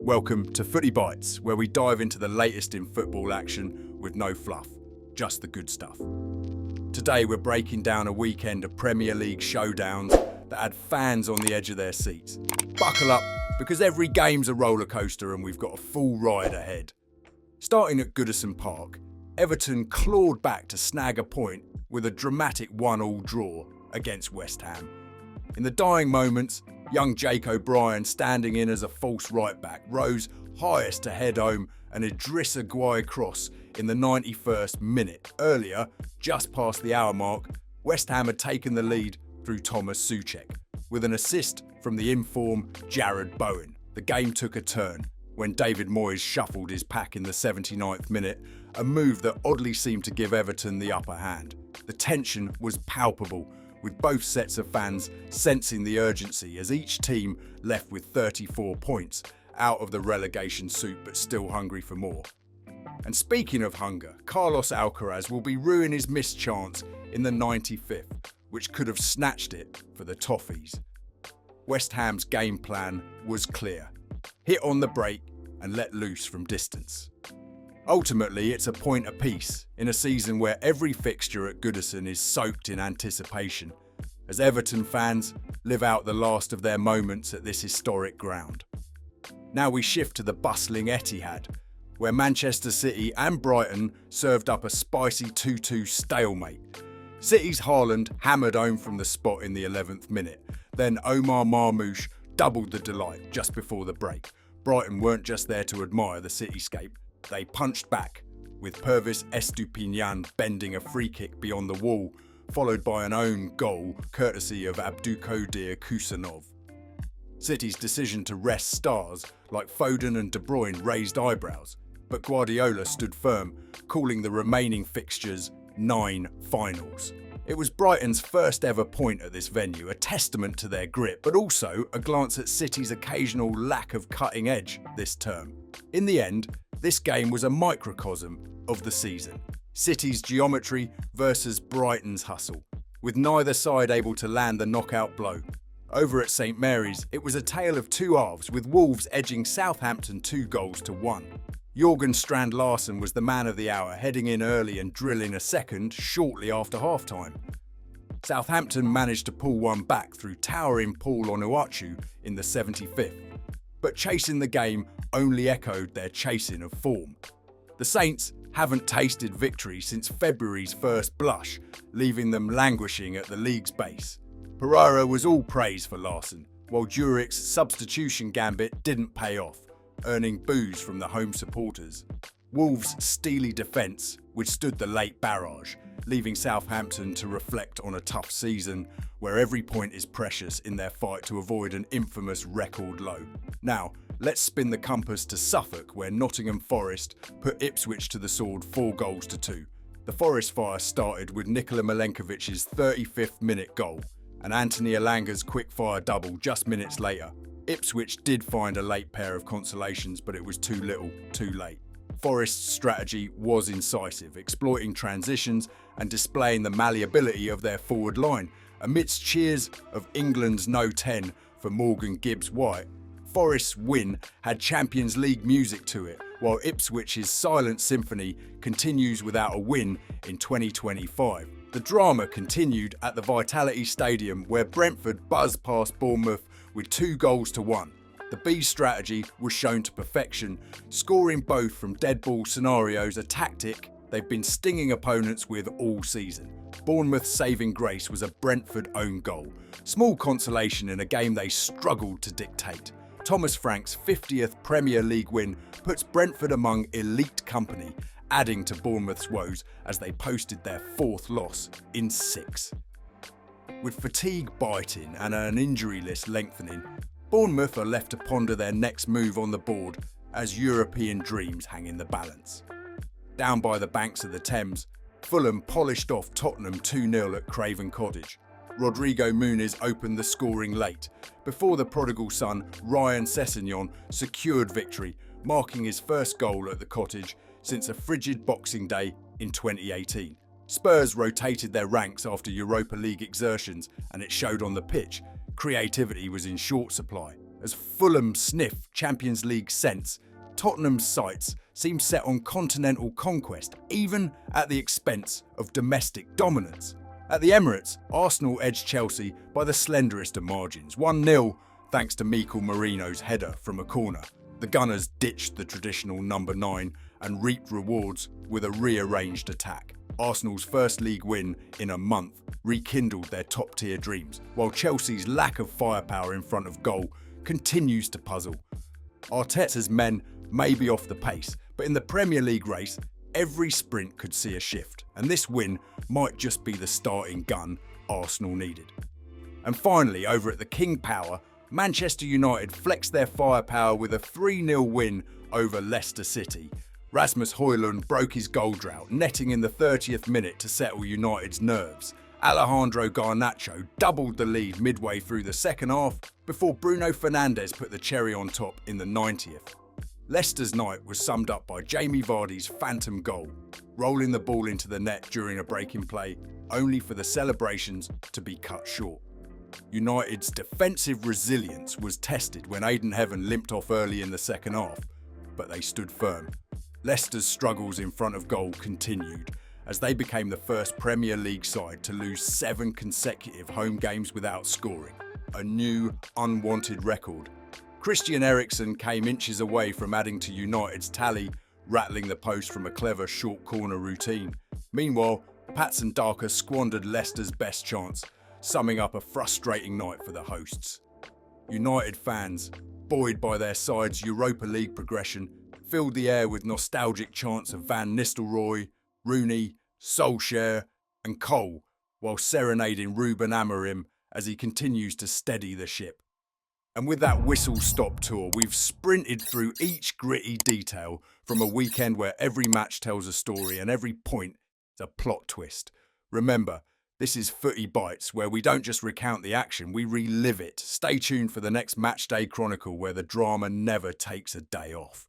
Welcome to Footy Bites, where we dive into the latest in football action with no fluff, just the good stuff. Today we're breaking down a weekend of Premier League showdowns that had fans on the edge of their seats. Buckle up, because every game's a roller coaster and we've got a full ride ahead. Starting at Goodison Park, Everton clawed back to snag a point with a dramatic 1-1 draw against West Ham. In the dying moments, young Jake O'Brien, standing in as a false right-back, rose highest to head home an Idrissa Gueye cross in the 91st minute. Earlier, just past the hour mark, West Ham had taken the lead through Thomas Souček, with an assist from the in-form Jarrod Bowen. The game took a turn when David Moyes shuffled his pack in the 79th minute, a move that oddly seemed to give Everton the upper hand. The tension was palpable, with both sets of fans sensing the urgency as each team left with 34 points, out of the relegation soup but still hungry for more. And speaking of hunger, Carlos Alcaraz will be ruining his missed chance in the 95th, which could have snatched it for the Toffees. West Ham's game plan was clear: hit on the break and let loose from distance. Ultimately, it's a point apiece in a season where every fixture at Goodison is soaked in anticipation, as Everton fans live out the last of their moments at this historic ground. Now we shift to the bustling Etihad, where Manchester City and Brighton served up a spicy 2-2 stalemate. City's Haaland hammered home from the spot in the 11th minute, then Omar Marmoush doubled the delight just before the break. Brighton weren't just there to admire the cityscape. They punched back, with Pervis Estupiñán bending a free kick beyond the wall, followed by an own goal courtesy of Abdulkadir Kusanov. City's decision to rest stars like Foden and De Bruyne raised eyebrows, but Guardiola stood firm, calling the remaining fixtures 9 finals. It was Brighton's first ever point at this venue, a testament to their grit, but also a glance at City's occasional lack of cutting edge this term. In the end, this game was a microcosm of the season. City's geometry versus Brighton's hustle, with neither side able to land the knockout blow. Over at St Mary's, it was a tale of two halves, with Wolves edging Southampton 2-1. Jorgen Strand Larsen was the man of the hour, heading in early and drilling a second shortly after half-time. Southampton managed to pull one back through towering Paul Onuachu in the 75th, but chasing the game only echoed their chasing of form. The Saints haven't tasted victory since February's first blush, leaving them languishing at the league's base. Pereira was all praise for Larsen, while Juric's substitution gambit didn't pay off, earning boos from the home supporters. Wolves' steely defence withstood the late barrage, leaving Southampton to reflect on a tough season where every point is precious in their fight to avoid an infamous record low. Now, let's spin the compass to Suffolk, where Nottingham Forest put Ipswich to the sword 4-2. The Forest fire started with Nikola Milenkovic's 35th minute goal and Anthony Elanga's quick-fire double just minutes later. Ipswich did find a late pair of consolations, but it was too little, too late. Forest's strategy was incisive, exploiting transitions and displaying the malleability of their forward line. Amidst cheers of England's No 10 for Morgan Gibbs-White, Forest's win had Champions League music to it, while Ipswich's silent symphony continues without a win in 2025. The drama continued at the Vitality Stadium, where Brentford buzzed past Bournemouth with 2-1. The Bees' strategy was shown to perfection, scoring both from dead ball scenarios, a tactic they've been stinging opponents with all season. Bournemouth's saving grace was a Brentford own goal, small consolation in a game they struggled to dictate. Thomas Frank's 50th Premier League win puts Brentford among elite company, adding to Bournemouth's woes as they posted their 4th loss in 6. With fatigue biting and an injury list lengthening, Bournemouth are left to ponder their next move on the board as European dreams hang in the balance. Down by the banks of the Thames, Fulham polished off Tottenham 2-0 at Craven Cottage. Rodrigo Muniz opened the scoring late, before the prodigal son Ryan Sessegnon secured victory, marking his first goal at the Cottage since a frigid Boxing Day in 2018. Spurs rotated their ranks after Europa League exertions, and it showed on the pitch. Creativity was in short supply. As Fulham sniff Champions League scents, Tottenham's sights seem set on continental conquest, even at the expense of domestic dominance. At the Emirates, Arsenal edged Chelsea by the slenderest of margins, 1-0 thanks to Mikel Merino's header from a corner. The Gunners ditched the traditional number 9 and reaped rewards with a rearranged attack. Arsenal's first league win in a month rekindled their top-tier dreams, while Chelsea's lack of firepower in front of goal continues to puzzle. Arteta's men may be off the pace, but in the Premier League race, every sprint could see a shift, and this win might just be the starting gun Arsenal needed. And finally, over at the King Power, Manchester United flexed their firepower with a 3-0 win over Leicester City. Rasmus Højlund broke his goal drought, netting in the 30th minute to settle United's nerves. Alejandro Garnacho doubled the lead midway through the second half before Bruno Fernandes put the cherry on top in the 90th. Leicester's night was summed up by Jamie Vardy's phantom goal, rolling the ball into the net during a break in play, only for the celebrations to be cut short. United's defensive resilience was tested when Aidan Heaven limped off early in the second half, but they stood firm. Leicester's struggles in front of goal continued, as they became the first Premier League side to lose 7 consecutive home games without scoring, a new, unwanted record. Christian Eriksen came inches away from adding to United's tally, rattling the post from a clever short corner routine. Meanwhile, Patson Daka squandered Leicester's best chance, summing up a frustrating night for the hosts. United fans, buoyed by their side's Europa League progression, filled the air with nostalgic chants of Van Nistelrooy, Rooney, Solskjaer and Cole, while serenading Ruben Amorim as he continues to steady the ship. And with that whistle-stop tour, we've sprinted through each gritty detail from a weekend where every match tells a story and every point is a plot twist. Remember, this is Footy Bites, where we don't just recount the action, we relive it. Stay tuned for the next Matchday Chronicle, where the drama never takes a day off.